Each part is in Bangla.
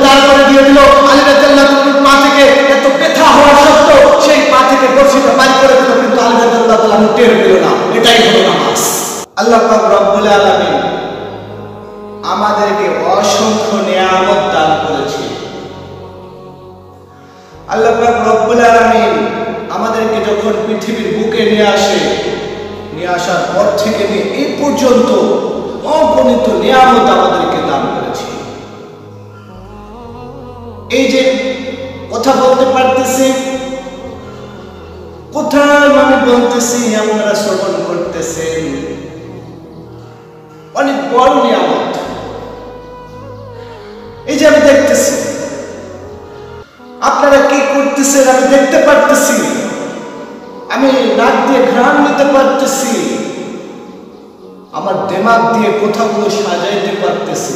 দাঁড় করে দিয়ে দিল। আলী রাদিয়াল্লাহু তাআলার পা থেকে এত ব্যথা হওয়া সত্ত্বেও সেই পা থেকে বর্ষিটা বাদ করে দিল, কিন্তু আলী রাদিয়াল্লাহু তাআলা টের পেল না। এটাই হলো নামাজ। আল্লাহ পাক রব্বুল আলামিন আমাদেরকে অসংখ্য নিয়ামত দান করেছে। আল্লাহ পাক রব্বুল আলামিন আমাদেরকে যখন পৃথিবীর বুকে নিয়ে আসার পর থেকে নিয়ে এই পর্যন্ত অগণিত নিয়ামত আমাদেরকে দান করেছে। এই যে কথা বলতে পারতেছি, কোথায় আমি বলতেছি, আপনারা শ্রবণ করতেছেন, অনেক বড় নিয়ামত। এই যে আমি দেখতেছি আপনারা কি করতেছেন, আমি দেখতে পারতেছি, আমি নাক দিয়ে ঘ্রাণ নিতে পারতেছি, আমার দিমাগ দিয়ে কথাগুলো সাজাইতে পারতেছি।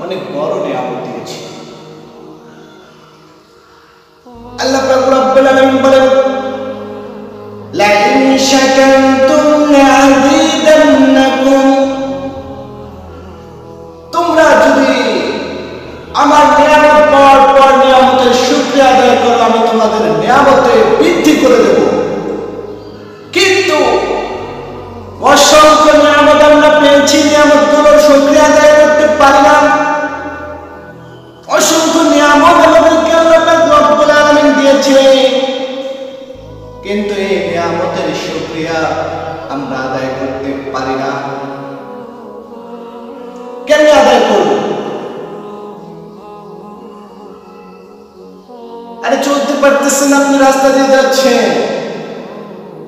অনেক বড় নিয়ামত দিয়েছি আল্লাহ পাক রব্বুল আলামিন বলেন, লা ইন শাকারতুম লাযীদান্নাকুম, তোমরা যদি আমার নিয়ামত পাওয়ার পর নিয়ামতের শুকরিয়া আদায় করো, আমি তোমাদের নিয়ামতে বৃদ্ধি করে দেব। কিন্তু অসংখ্য নিয়ামত আমরা পেয়েছি, নিয়ামতগুলোর শুকরিয়া আদায় করতে পারি না। অসংখ্য নিয়ামত আমাদেরকে আল্লাহ পাক রব্বুল আলামিন দিয়েছে, কিন্তু এই নিয়ামতের শুকরিয়া আমরা আদায় করতে পারি না। কেমনে আদায় করব? আরে চলতে পারতেছেন, আপনি রাস্তা দিয়ে যাচ্ছেন,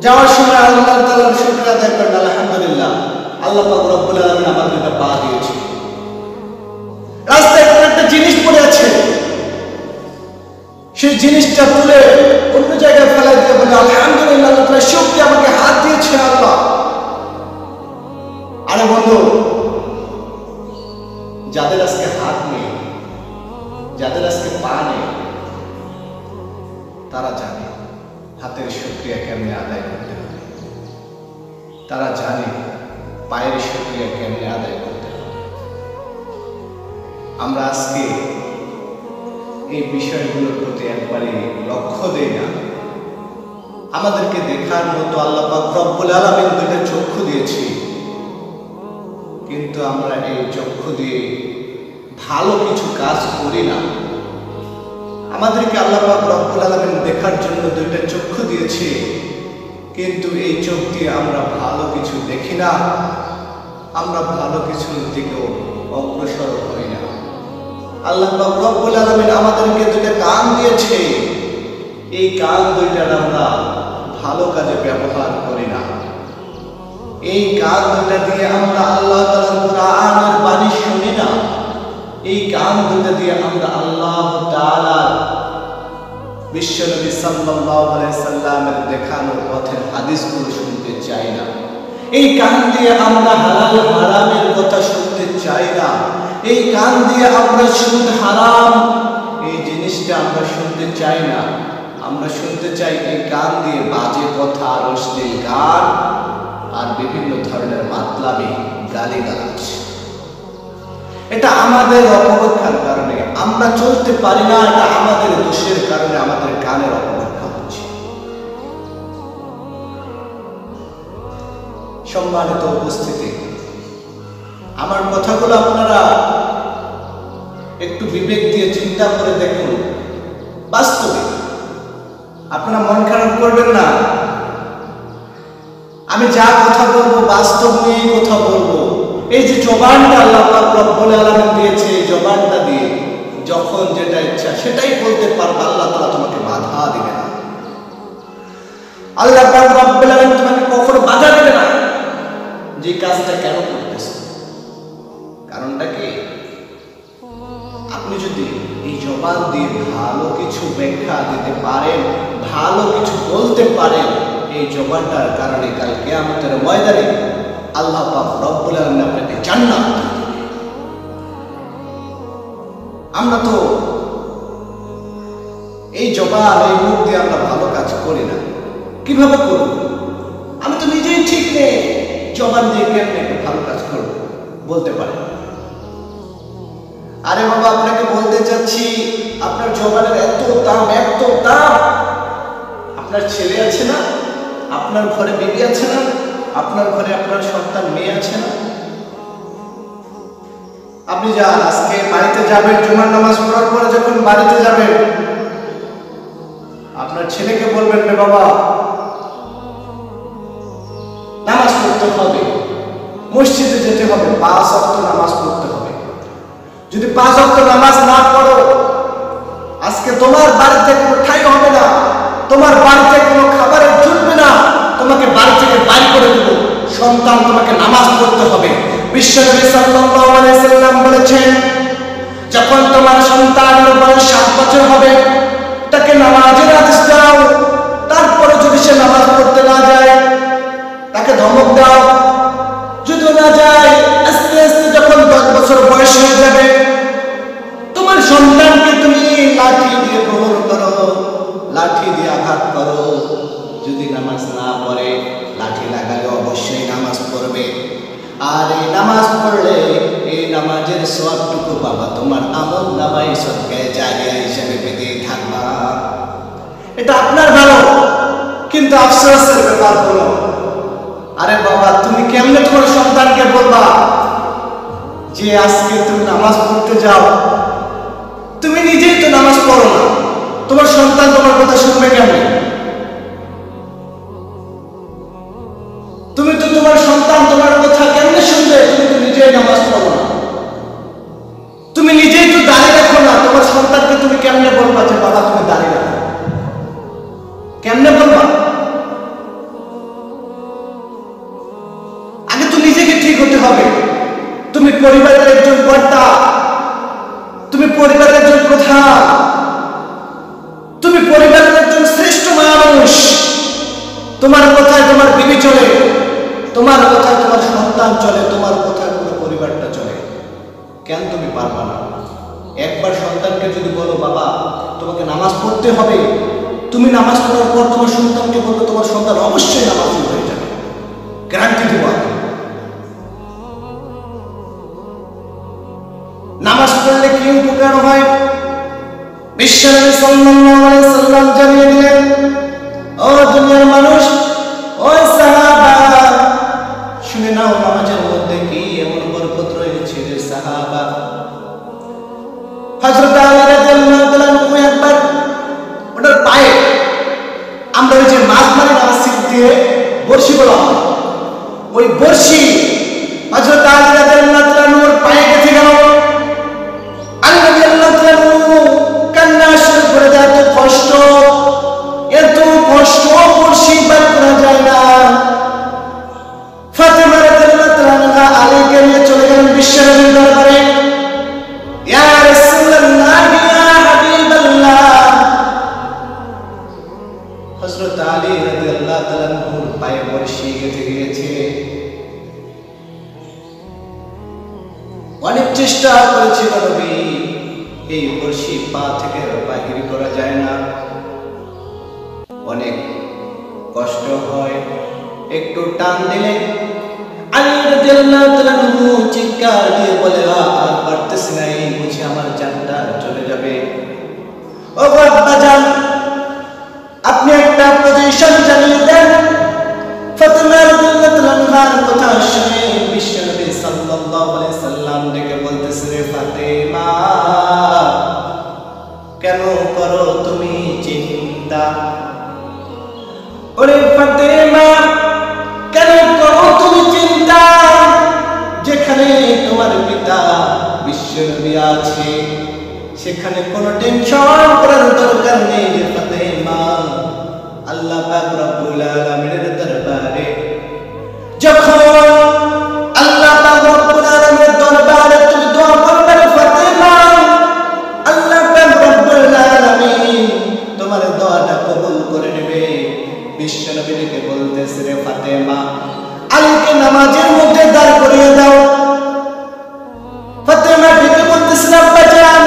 যাওয়ার সময় আল্লাহ তাআলার শুকরিয়া আদায় করেন, আলহামদুলিল্লাহ আল্লাহ পাক রব্বুল আলামিন আমাকে একটা পা দিয়েছে। রাস্তায় কোনো একটা জিনিস পড়ে আছে, সেই জিনিসটা তুলে অন্য জায়গায় ফেলাই দিয়ে বলে আলহামদুলিল্লাহ আল্লাহ তাআলা শুকরিয়া, আমাকে হাত দিয়েছে আল্লাহ। আরে বন্ধু, যাদের আজকে হাত নেই, যাদের আজকে পা নেই, তারা জানে হাতের শুকরিয়া কেমনে আদায় করতে হবে, তারা জানে পায়ের শুকরিয়া কেমনে আদায় করতে হবে। আমরা আজকে এই বিষয়গুলোর প্রতি একবারে লক্ষ্য দেই না। আমাদেরকে দেখার মতো আল্লাহ পাক রব্বুল আলামিন দুইটা চক্ষু দিয়েছে, কিন্তু আমরা এই চক্ষু দিয়ে ভালো কিছু কাজ করি না। আমাদেরকে আল্লাহ পাক রব্বুল আলামিন দেখার জন্য দুইটা চক্ষু দিয়েছে, কিন্তু এই চোখ দিয়ে আমরা ভালো কিছু দেখি না, আমরা ভালো কিছুর দিকেও অগ্রসর হই না। আল্লাহ পাক রব্বুল আলামিন আমাদেরকে দুইটা কান দিয়েছে, এই কান দুইটার আমরা ভালো কাজে ব্যবহার করি না। এই কান দুইটা দিয়ে আমরা আল্লাহ তাআলার কোরআনের বাণী শুনি না। এই কান দুইটা দিয়ে আমরা আল্লাহ তাআলার বিশ্বনবী সাল্লাল্লাহু আলাইহি সাল্লামের দেখানো পথের হাদিসগুলো শুনতে চাই না। এই কান দিয়ে আমরা হালাল হারামের কথা শুনতে চাই না। এই কান দিয়ে আমরা সুদ হারাম এই জিনিসটা আমরা শুনতে চাই না। আমরা শুনতে চাই এই কান দিয়ে বাজে কথা, অশ্লীল গান আর বিভিন্ন ধরনের মাতলামি, গালিগালাজ। এটা আমাদের অপব্যাখ্যার কারণে আমরা চলতে পারি না, এটা আমাদের দোষের কারণে আমাদের কানের অপব্যাখ্যা হচ্ছে। সম্মানিত উপস্থিতি, আমার কথাগুলো আপনারা একটু বিবেক দিয়ে চিন্তা করে দেখুন। বাস্তবে আপনারা মন খারাপ করবেন না। আমি যা কথা বলবো বাস্তব নিয়ে কথা বলবো। এই যে জবানটা আল্লাহ পাক রব্বুল আলামিন দিয়েছে, এই জবানটা দিয়ে যখন যেটা ইচ্ছা সেটাই বলতে পারবে। আল্লাহ তাআলা তোমাকে বাধা দিবে না। আল্লাহ পাক রব্বুল আলামিন তোমাকে কখনো বাধা দেবে না। যে কাজটা কেন করতেছো, কারণটা কি? আপনি যদি এই জবান দিয়ে ভালো কিছু ব্যাখ্যা দিতে পারেন, ভালো কিছু বলতে পারেন, এই জবানটার কারণে কাল কিয়ামতের ময়দানে আল্লাহ পাক রব্বুল আলামিন আপনাকে জান্নাত দিবেন। আমরা তো এই জবান, এই মুখ দিয়ে আমরা ভালো কাজ করি না। কিভাবে করব? আমি তো নিজেই ঠিক নেই, জবান দিয়ে কেমনে ভালো কাজ করব বলতে পারি। আরে বাবা, আপনাকে বলতে চাচ্ছি, আপনার জবানের এত দাম, এত দাম। আপনার ছেলে আছে না? আপনার ঘরে বিবি আছে না? আপনার ঘরে আপনার সন্তান মেয়ে আছে না? আপনি যান, আজকে বাড়িতে যাবেন, জুমার নামাজ পড়ার পরে যখন বাড়িতে যাবেন, আপনার ছেলেকে বলবেন, রে বাবা, নামাজ পড়তে হবে, মসজিদে যেতে হবে, 5 ওয়াক্ত নামাজ পড়তে হবে। যদি 5 ওয়াক্ত নামাজ না পড়ো, আজকে তোমার বাড়িতে কোনো ঠাই হবে না, তোমার বাড়িতে কোনো খাবারের জুটবে না, তোমাকে বাড়ি থেকে বাইর করে দেব। সন্তান, তোমাকে নামাজ পড়তে হবে। বিশ্বনবী সাল্লাল্লাহু আলাইহি সাল্লাম বলেছেন, যখন তোমার সন্তানের বয়স 7 বছর হবে, তাকে নামাজের আদেশ দাও। তারপরে যদি সে নামাজ পড়তে না যায়, তাকে ধমক দাও। যদি না যায়, আস্তে আস্তে যখন 10 বছর বয়স হয়ে যাবে, তোমার সন্তানকে তুমি লাঠি দিয়ে প্রহার করো, লাঠি দিয়ে আঘাত করো। যদি নামাজ না পড়ে, লাঠি লাগালে অবশ্যই নামাজ পড়বে। আর এই নামাজ পড়লে এই নামাজের সওয়াবটুকু বাবা তোমার আমল নামায় সদকায়ে জারিয়া হিসেবে পেতে থাকবা। এটা আপনার ভালো, কিন্তু আফসোসের ব্যাপার হলো, আরে বাবা, তুমি কেমনে তোমার সন্তানকে বলবা যে আজকে তুমি নামাজ পড়তে যাও? তুমি নিজেই তো নামাজ পড়ো না, তোমার সন্তান তোমার কথা শুনবে কেমনে? তুমি তো তোমার সন্তান তোমার কথা কেমনে শুনবে? তুমি তো নিজেই নামাজ পড়ো না, তুমি নিজেই তো দাঁড়িয়ে রাখো না। তোমার সন্তানকে তুমি কেমনে বলবা যে বাবা তুমি দাঁড়িয়ে রাখো? কেমনে বলবা? আগে তো নিজেকে ঠিক হতে হবে। তুমি পরিবারের একজন কর্তা, তুমি পরিবারের একজন প্রধান, তুমি পরিবারের একজন শ্রেষ্ঠ মানুষ। তোমার কথায় তোমার বিবি চলে, তোমার কথায় তোমার সন্তান চলে, তোমার কথায় পুরো পরিবারটা চলে। কেন তুমি পারবা না? একবার সন্তানকে যদি বলো বাবা তোমাকে নামাজ পড়তে হবে, তুমি নামাজ পড়ার পর তোমার সন্তানকে বলবে, তোমার সন্তান অবশ্যই নামাজি হয়ে যাবে, গ্যারান্টি দেব। নামাজ পড়লে কি উপকার হয়? বিশ্বনবী সাল্লাল্লাহু আলাইহি সাল্লাম জানিয়ে দিলেন, ও দুনিয়ার মানুষ, ও সাহাবা, শুনে নাও নামাজের মধ্যে কি এমন বরকত রয়েছে রে সাহাবা। হযরত আলী রাদিয়াল্লাহু তাআলা আনহু একবার ওটার পায়ে, আমরা ওই যে মাছ মারি না ছিপ দিয়ে, বড়শি বলা হয়, ওই বড়শি হযরত আলী রাদিয়াল্লাহু তাআলা আনহুর পায়ে গেছে গেল। আলী রাদিয়াল্লাহু তাআলা আনহু কান্না শুরু করে দেয়, এত কষ্ট, বড়শি বার করা যায় না। ফাতেমা রাদিয়াল্লাহু তাআলা আনহা আলীকে নিয়ে চলে গেলেন বিশ্বনবীর দরবারে। ইয়া রাসূলুল্লাহ, ইয়া হাবিবাল্লাহ, হযরত আলী রাদিয়াল্লাহু তাআলা আনহুর পায়ে বড়শি গেঁথে গিয়েছে। অনেক চেষ্টা করেছিল নবী, এই বড়শি পা থেকে বাহির করা যায় না, অনেক কষ্ট হয়। একটু টান দিলে আলী রাদিয়াল্লাহু তাআলা আনহু চিৎকার দিয়ে বলে, আর পারতেছি না, এই বুঝি আমার জানটা চলে যাবে। ও আব্বাজান, আপনি একটা পজিশন জানিয়ে দেন। ফাতেমা রাদিয়াল্লাহু তাআলা আনহার কথা শুনে বিশ্বনবী সাল্লাল্লাহু আলাইহি সাল্লাম ডেকে বলতেছে, রে ফাতেমা, কেন করো তুমি চিন্তা? ওরে ফাতেমা, কেন করো তুমি চিন্তা? যেখানে তোমার পিতা বিশ্বনবী আছে, সেখানে কোনো টেনশন করার দরকার নেই রে ফাতেমা। আল্লাহ পাক রব্বুল আলামিনের দরবারে যখন আল্লাহ পাক রব্বুল আলামিনের দরবারে তুমি দোয়া করবে রে ফাতেমা, আল্লাহ পাক রব্বুল আলামিন তোমার দোয়াটা কবুল করে নেবে। বিশ্বনবীকে বলতেছে, রে ফাতেমা, আলীকে নামাজের মধ্যে দাঁড় করিয়ে দাও। ফাতেমা ডেকে বলতেছে, আব্বাজান,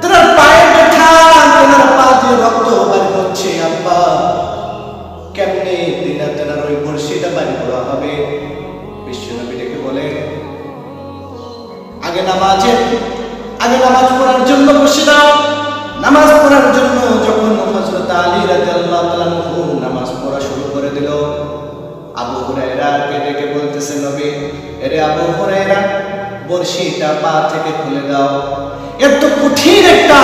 তোমার পায়ে ব্যথা, তোমার পা দিয়ে রক্ত বের হচ্ছে, আব্বা কেমনে দিনা তেনার ওই বড়শিটা বাড়ি করা হবে? বিশ্বনবী ডেকে বলে, আগে নামাজের নামাজ পড়ার জন্য বসে দাও। নামাজ পড়ার জন্য যখন হযরত আলী রাদিয়াল্লাহু তাআলা নামাজ পড়া শুরু করে দিল, আবু হুরায়রাকে ডেকে বলতেছে, নবী, এরে আবু হুরায়রা, বর্শিটা পা থেকে খুলে দাও। এত কঠিন একটা,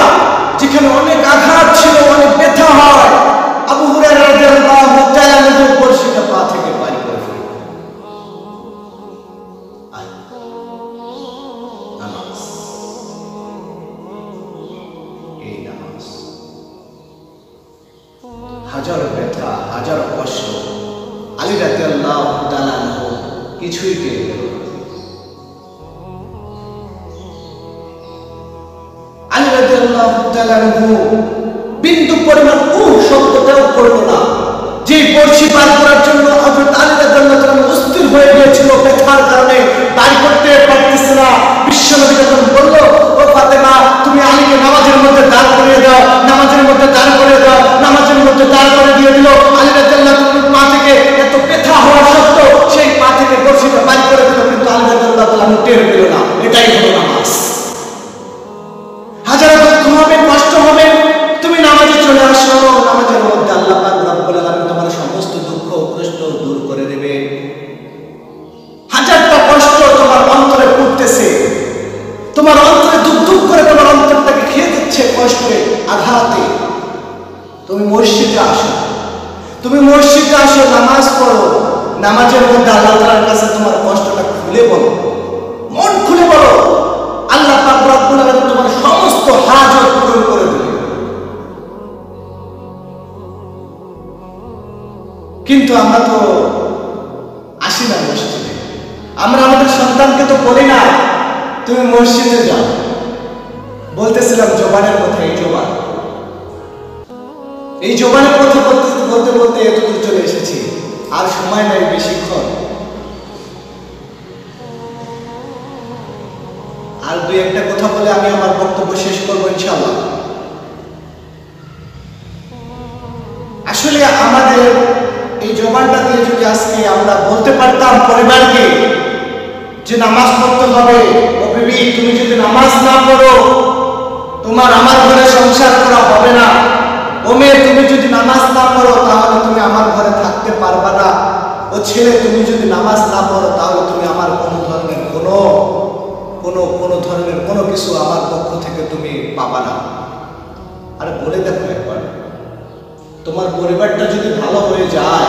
যেখানে অনেক আঘাত ছিল, অনেক ব্যথা হয়, আবু হুরায়রা রাদিয়াল্লাহু তাআলা বর্শিটা পা থেকে বাইরে করে ফেলল। নামাজ, এই নামাজ, হাজারো ব্যথা, হাজারো কষ্ট, আলী রাদিয়াল্লাহু তাআলা কিছুই টের পেল না। আলী রাদিয়াল্লাহু তাআলা বিন্দু পরিমাণ শব্দটাও করল না। যে বর্শি পার করার জন্য হযরত আলী রাদিয়াল্লাহু তাআলা অস্থির হয়ে গিয়েছিল, ব্যথার কারণে দাঁড় করতে পারতেছে না। বিশ্বনবী যখন বলল, ও ফাতেমা, তুমি আলীকে নামাজের মধ্যে দাঁড় করিয়ে দাও, নামাজের মধ্যে দাঁড় করিয়ে দাও, নামাজের মধ্যে দাঁড় করে দিয়ে দিল। আলী রাদিয়াল্লাহু তাআলার পা থেকে এত ব্যথা হওয়া সত্ত্বেও সেই পা থেকে বর্শিটা বাইর করে দিল, কিন্তু আলী রাদিয়াল্লাহু তাআলা টের পেল না। এটাই হলো নামাজ। হাজারো দুঃখ হবে, কষ্ট হবে, তুমি নামাজে চলে আসো, নামাজের মধ্যে আল্লাহ পাক রব্বুল আলামিন তোমার সমস্ত দুঃখ কষ্ট দূর করে দেবে। হাজারটা কষ্ট তোমার অন্তরে পড়তেছে, তোমার অন্তরে দুঃখ দুঃখ করে তোমার অন্তরটাকে খেয়ে দিচ্ছে কষ্টে, আঘাতে। তুমি মসজিদে আসো, তুমি মসজিদে আসো, নামাজ পড়ো, নামাজের মধ্যে আল্লাহ তাআলার কাছে তোমার কষ্টটা খুলে বলো, মন খুলে বলো, আল্লাহ পাক রব্বুল আলামিন তোমার সমস্ত হাজত পূরণ করে দেবে। কিন্তু আমরা তো আসি না মসজিদে, আমরা আমাদের সন্তানকে তো বলি না তুমি মসজিদে যাও। বলতেছিলাম জবানের কথা, এই জবানের কথা বলতে বলতে এতদূর চলে এসেছি, আর সময় নাই বেশিক্ষণ। আর দুই একটা কথা বলে আমি আমার বক্তব্য শেষ করবো ইনশাআল্লাহ। আসলে আমাদের এই জবানটা দিয়ে যদি আজকে আমরা বলতে পারতাম পরিবারকে যে নামাজ পড়তে হবে, ও বিবি, তুমি যদি নামাজ না পড়ো তোমার আমার ঘরে সংসার করা হবে না। ও মেয়ে, তুমি যদি নামাজ না পড়ো তাহলে তুমি আমার ঘরে থাকতে পারবে না। ও ছেলে, তুমি যদি নামাজ না পড়ো তাহলে তুমি আমার কোনো ধরনের কোনো কিছু আমার পক্ষ থেকে তুমি পাবা না। আর বলে দেখো একবার, তোমার পরিবারটা যদি ভালো হয়ে যায়,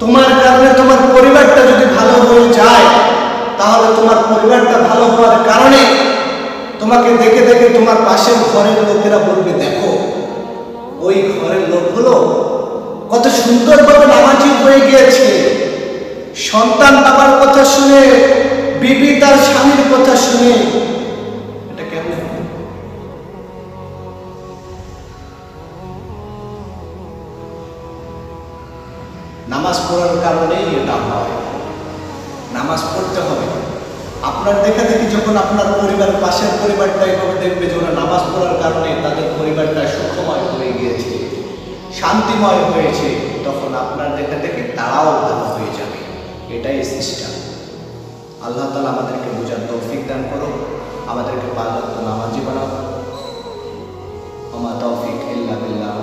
তোমার কারণে তোমার পরিবারটা যদি ভালো হয়ে যায়, তাহলে তোমার পরিবারটা ভালো হওয়ার কারণে তোমাকে দেখে দেখে তোমার পাশের ঘরের লোকেরা বলবে, দেখো ওই ঘরের লোকগুলো কত সুন্দরভাবে নামাজি হয়ে গিয়েছে। সন্তান বাবার কথা শুনে, বিবি তার স্বামীর কথা শুনে, এটা কেমন? নামাজ পড়ার কারণেই এটা হয়। নামাজ পড়তে হবে। আপনার দেখা দেখি যখন আপনার পরিবার, পাশের পরিবারটা এভাবে দেখবে যে ওরা নামাজ পড়ার কারণে তাদের পরিবারটা সুখময় হয়ে গিয়েছে, শান্তিময় হয়েছে, তখন আপনার দেখা দেখে তারাও ভালো হয়ে যাবে। এটাই সিস্টেম। আল্লাহ তাআলা আমাদেরকে বোঝার তৌফিক দান করো, আমাদেরকে পাঁচ ওয়াক্ত নামাজি বানাও। ওয়া মা তাওফিক ইল্লা বিল্লাহ।